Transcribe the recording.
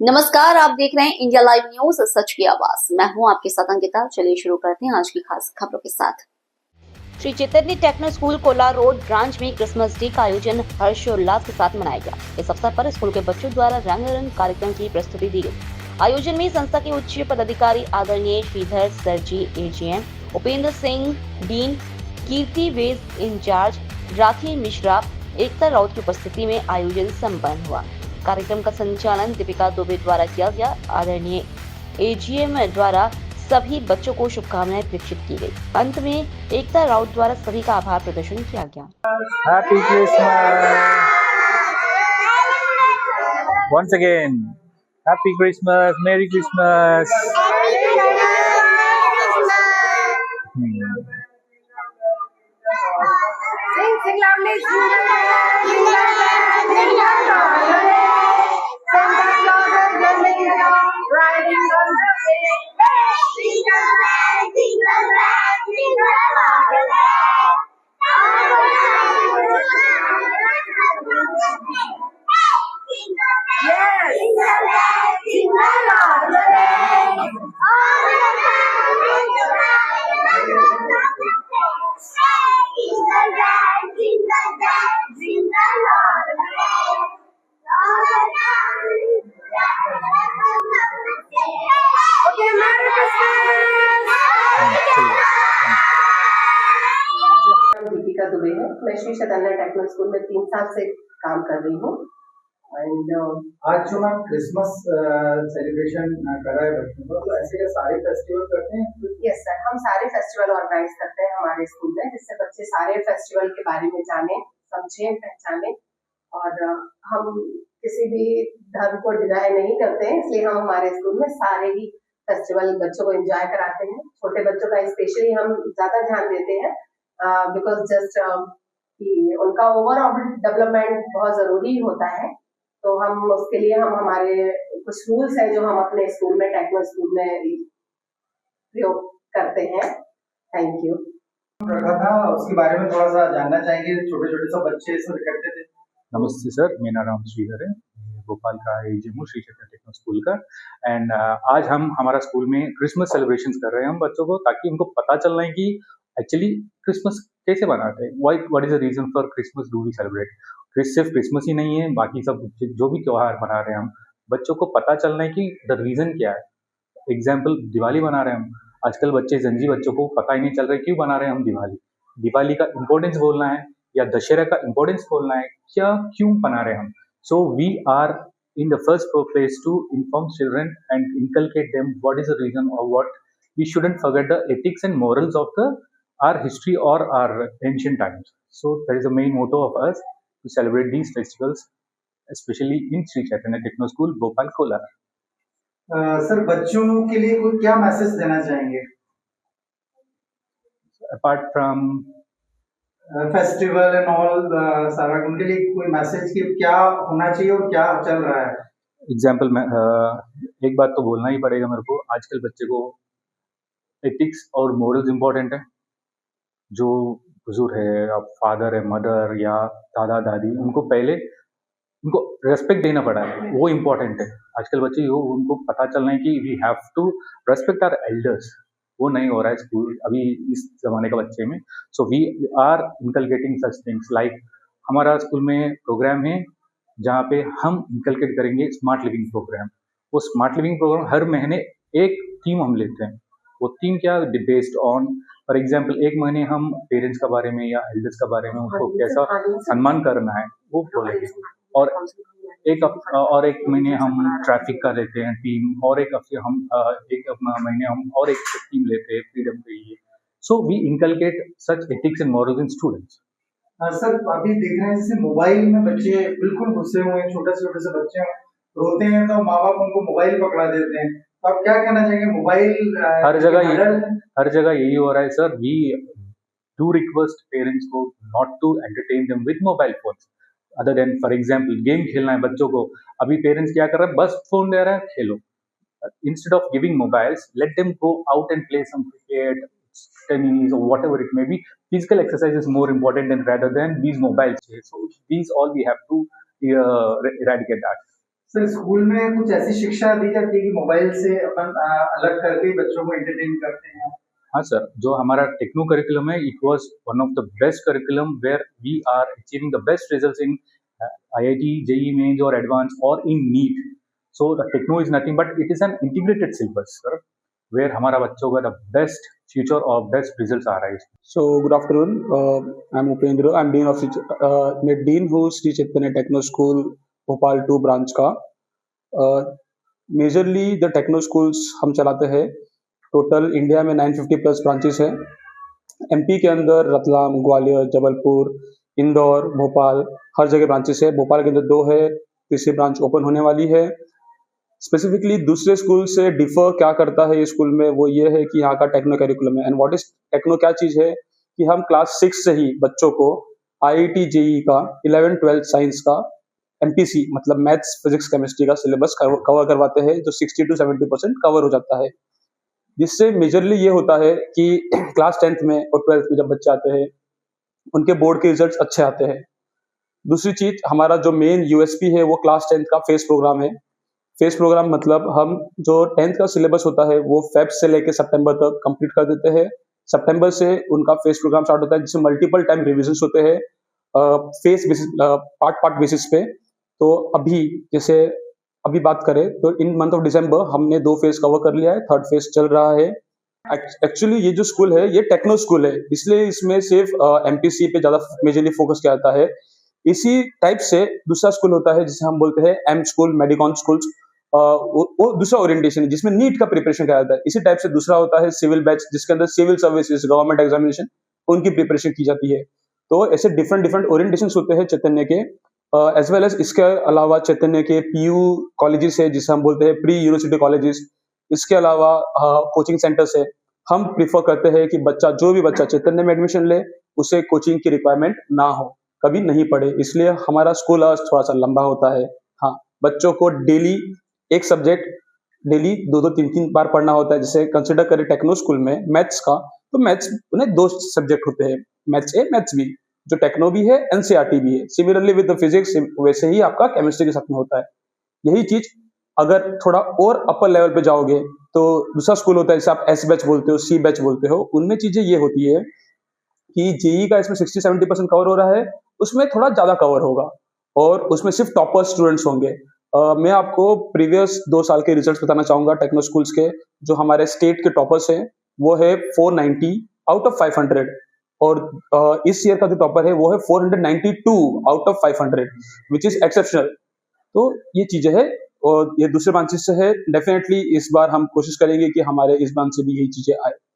नमस्कार, आप देख रहे हैं इंडिया लाइव न्यूज सच की आवाज। मैं हूं आपके साथ अंकिता। चलिए शुरू करते हैं आज की खास खबरों के साथ। Shri Chaitanya techno school Kolar road branch में क्रिसमस डे का आयोजन हर्षोल्लास के साथ मनाया गया। इस अवसर पर स्कूल के बच्चों द्वारा रंगारंग कार्यक्रम की प्रस्तुति दी गई। आयोजन में संस्था के उच्च पदाधिकारी आदरणीय श्रीधर सर जी एजीएम, उपेंद्र सिंह डीन, कीर्ति वेद इंचार्ज, राखी मिश्रा, एकता राउत की उपस्थिति में आयोजन संपन्न हुआ। कार्यक्रम का संचालन दीपिका दुबे द्वारा किया गया। आदरणीय एजीएम द्वारा सभी बच्चों को शुभकामनाएं प्रेषित की गई। अंत में एकता राउत द्वारा सभी का आभार प्रदर्शन किया गया। Happy Christmas once again. Happy Christmas, Merry Christmas. Sing loudly, Santa Claus is coming along, riding on the way. Jingle bells, jingle bells, jingle all the way. Yes, jingle bells, jingle all the way. All the way, jingle bells, jingle bells, jingle all the way. Okay, Merry Christmas! Deepika Dubey है। मैं Shri Chaitanya techno school में 3 साल से काम कर रही हूँ। And आज जो मैम क्रिसमस सेलिब्रेशन कर रहे हैं बच्चों को, तो ऐसे क्या सारे फेस्टिवल करते हैं? यस सर, हम सारे फेस्टिवल ऑर्गेनाइज करते हैं हमारे स्कूल में, जिससे बच्चे सारे फेस्टिवल के बारे में जाने, समझें, पहचाने। और हम किसी भी धर्म को डिनाई नहीं करते हैं, इसलिए हम हमारे स्कूल में सारे ही फेस्टिवल बच्चों को एंजॉय कराते हैं। छोटे बच्चों का स्पेशली हम ज्यादा ध्यान देते हैं, बिकॉज जस्ट उनका ओवरऑल डेवलपमेंट बहुत जरूरी होता है। तो हम उसके लिए हम हमारे कुछ रूल्स हैं जो हम अपने स्कूल में, टेक्नो स्कूल में प्रयोग करते हैं। Thank you. रखा था उसके बारे में थोड़ा सा जानना चाहेंगे। छोटे छोटे सब बच्चे इसमें करते थे। नमस्ते सर, मेरा नाम श्रीधर है, भोपाल का एजीएम हूँ श्री चैतन्य टेक्नो स्कूल का। एंड आज हम हमारा स्कूल में क्रिसमस सेलिब्रेशंस कर रहे हैं हम बच्चों को, ताकि उनको पता चल रहा है कि एक्चुअली क्रिसमस कैसे मनाते हैं, what is the reason for Christmas do we celebrate. सिर्फ क्रिसमस ही नहीं है, बाकी सब जो भी त्योहार मना रहे हैं हम, बच्चों को पता चल रहा है कि द रीजन क्या है। एग्जाम्पल, दिवाली बना रहे हैं हम, आजकल बच्चे जंजी बच्चों को पता ही नहीं चल रहा है क्यों बना रहे हैं हम दिवाली का इम्पोर्टेंस बोलना है या दशहरा का इम्पोर्टेंस बोलना है, क्या क्यों बना रहे हैं हम। So we are in the first place to inform children and inculcate them what is the reason और what we shouldn't forget the ethics and morals of our history or our ancient times. So that is the main motto of us to celebrate these festivals, especially in Sri Chaitanya Techno School, Bhopal, Kolar. Sir, बच्चों के लिए कोई क्या message देना चाहेंगे? Apart from festival and all, सारा उनके लिए कोई मैसेज कि क्या होना चाहिए और क्या चल रहा है? एग्जाम्पल में एक बात तो बोलना ही पड़ेगा मेरे को, आजकल बच्चे को एथिक्स और मोरल्स इम्पोर्टेंट है। जो बुजुर्ग है, अब फादर है, मदर या दादा दादी, उनको पहले उनको रेस्पेक्ट देना पड़ा है, वो इम्पोर्टेंट है। आजकल बच्चे उनको पता चल रहा है कि we have to respect our elders, वो नहीं हो रहा है स्कूल अभी इस जमाने का बच्चे में। So we are inculcating such things like, हमारा स्कूल में प्रोग्राम है जहाँ पे हम इनकलकेट करेंगे स्मार्ट लिविंग प्रोग्राम। वो स्मार्ट लिविंग प्रोग्राम हर महीने एक थीम हम लेते हैं। वो थीम क्या, बेस्ड ऑन फॉर एग्जाम्पल, एक महीने हम पेरेंट्स के बारे में या एल्डर्स के बारे में उनको कैसा सम्मान करना है वो बोलेंगे। और एक महीने हम ट्रैफिक का लेते हैं टीम, और एक महीने हम और एक टीम लेते हैं फ्रीडम के लिए। So we inculcate such ethics and morals in students. Sir, अभी देख रहे हैं जैसे मोबाइल में बच्चे बिल्कुल घुसे हुए हैं, छोटे छोटे से बच्चे रोते हैं तो माँ बाप उनको मोबाइल पकड़ा देते हैं। तो आप क्या कहना चाहेंगे? मोबाइल हर जगह यही हो रहा है sir. We do request parents को not to entertain them with mobile phones, other than for example game खेलना है बच्चों को, अभी पेरेंट्स क्या कर रहे हैं, बस फोन दे रहा है, खेलो। Instead of giving mobiles, let them go out and play some cricket, tennis, or whatever it may be. Physical exercise is more important rather than these mobiles. So these all we have to eradicate that. Sir school में कुछ ऐसी शिक्षा दी जाती है कि mobile से अपन अलग करके ही बच्चों को एंटरटेन करते हैं? हाँ सर, जो हमारा टेक्नो करिकुलम है, it was one of the best curriculum where we are achieving the best results in IIT, JEE mains और एडवांस और in NEET. So the techno is nothing but it is an integrated syllabus sir, where हमारा बच्चों का the best future और best results आ रहा है इसमें. So good afternoon. I'm Upendra. I'm dean of मैं dean हूँ Shri Chaitanya techno school Bhopal 2 branch का. मेजरली द टेक्नो स्कूल्स हम चलाते हैं. टोटल इंडिया में 950 प्लस ब्रांचेस हैं. एमपी के अंदर रतलाम, ग्वालियर, जबलपुर, इंदौर, भोपाल हर जगह ब्रांचेस है. भोपाल के अंदर 2 है, तीसरी ब्रांच ओपन होने वाली है. स्पेसिफिकली दूसरे स्कूल से डिफर क्या करता है ये स्कूल में, वो ये है कि यहाँ का टेक्नो करिकुलम है. एंड व्हाट इज टेक्नो, क्या चीज़ है कि हम क्लास 6 से ही बच्चों को आईआईटी जेईई का 11-12 साइंस का एमपीसी मतलब मैथ्स, फिजिक्स, केमिस्ट्री का सिलेबस कवर करवाते हैं, जो 60 to 70% कवर हो जाता है. जिससे मेजरली ये होता है कि क्लास 10th में और 12th में जब बच्चे आते हैं उनके बोर्ड के रिजल्ट्स अच्छे आते हैं. दूसरी चीज, हमारा जो मेन यूएसपी है वो क्लास 10th का फेस प्रोग्राम है. फेस प्रोग्राम मतलब हम जो 10th का सिलेबस होता है वो फेब से लेके सितंबर तक कंप्लीट कर देते हैं. सितंबर से उनका फेस प्रोग्राम स्टार्ट होता है, जिसमें मल्टीपल टाइम रिविजन्स होते हैं फेस बेसिस, पार्ट बेसिस पे. तो अभी जैसे अभी बात करें तो इन मंथ ऑफ दिसंबर हमने 2 फेज कवर कर लिया है, 3rd फेज चल रहा है. एक्चुअली ये जो स्कूल है ये टेक्नो स्कूल है, इसलिए इसमें सिर्फ एमपीसी पे ज्यादा मेजरली फोकस किया जाता है. इसी टाइप से दूसरा स्कूल होता है जिसे हम बोलते हैं एम स्कूल, मेडिकॉन स्कूल्स. वो दूसरा ओरिएंटेशन है जिसमें नीट का प्रिपरेशन किया जाता है. इसी टाइप से दूसरा होता है सिविल बैच, जिसके अंदर सिविल सर्विसेज, गवर्नमेंट एग्जामिनेशन उनकी प्रिपरेशन की जाती है. तो ऐसे डिफरेंट ओरिएंटेशन होते हैं चैतन्य के. एज वेल एज इसके अलावा चैतन्य के पीयू कॉलेजेस है जिसे हम बोलते हैं प्री यूनिवर्सिटी कॉलेजेस. इसके अलावा कोचिंग सेंटर्स है. हम प्रीफर करते हैं कि जो भी बच्चा चैतन्य में एडमिशन ले उसे कोचिंग की रिक्वायरमेंट ना हो, कभी नहीं पढ़े. इसलिए हमारा स्कूल आवर्स थोड़ा सा लंबा होता है. हाँ, बच्चों को डेली एक सब्जेक्ट डेली 2-3 बार पढ़ना होता है. जैसे कंसिडर करें टेक्नो स्कूल में मैथ्स का, तो मैथ्स में 2 सब्जेक्ट होते हैं, मैथ्स ए, मैथ्स बी. जो टेक्नो भी है, एनसीईआरटी भी है. सिमिलरली विद द फिजिक्स वैसे ही आपका केमिस्ट्री के साथ में होता है. यही चीज अगर थोड़ा और अपर लेवल पे जाओगे तो दूसरा स्कूल होता है जिसे आप एस बैच बोलते हो, सी बैच बोलते हो. उनमें चीजें ये होती है कि जेई का इसमें 60-70% कवर हो रहा है, उसमें थोड़ा ज्यादा कवर होगा और उसमें सिर्फ टॉपर स्टूडेंट्स होंगे. मैं आपको प्रीवियस 2 साल के रिजल्ट्स बताना चाहूंगा टेक्नो स्कूल्स के. जो हमारे स्टेट के टॉपर्स हैं वो है 490 आउट ऑफ 500 और इस ईयर का जो टॉपर है वो है 492 out of 500, which is exceptional. तो ये चीजें है और ये दूसरे ब्रांचेस से है. डेफिनेटली इस बार हम कोशिश करेंगे कि हमारे इस ब्रांच से भी यही चीजें आए.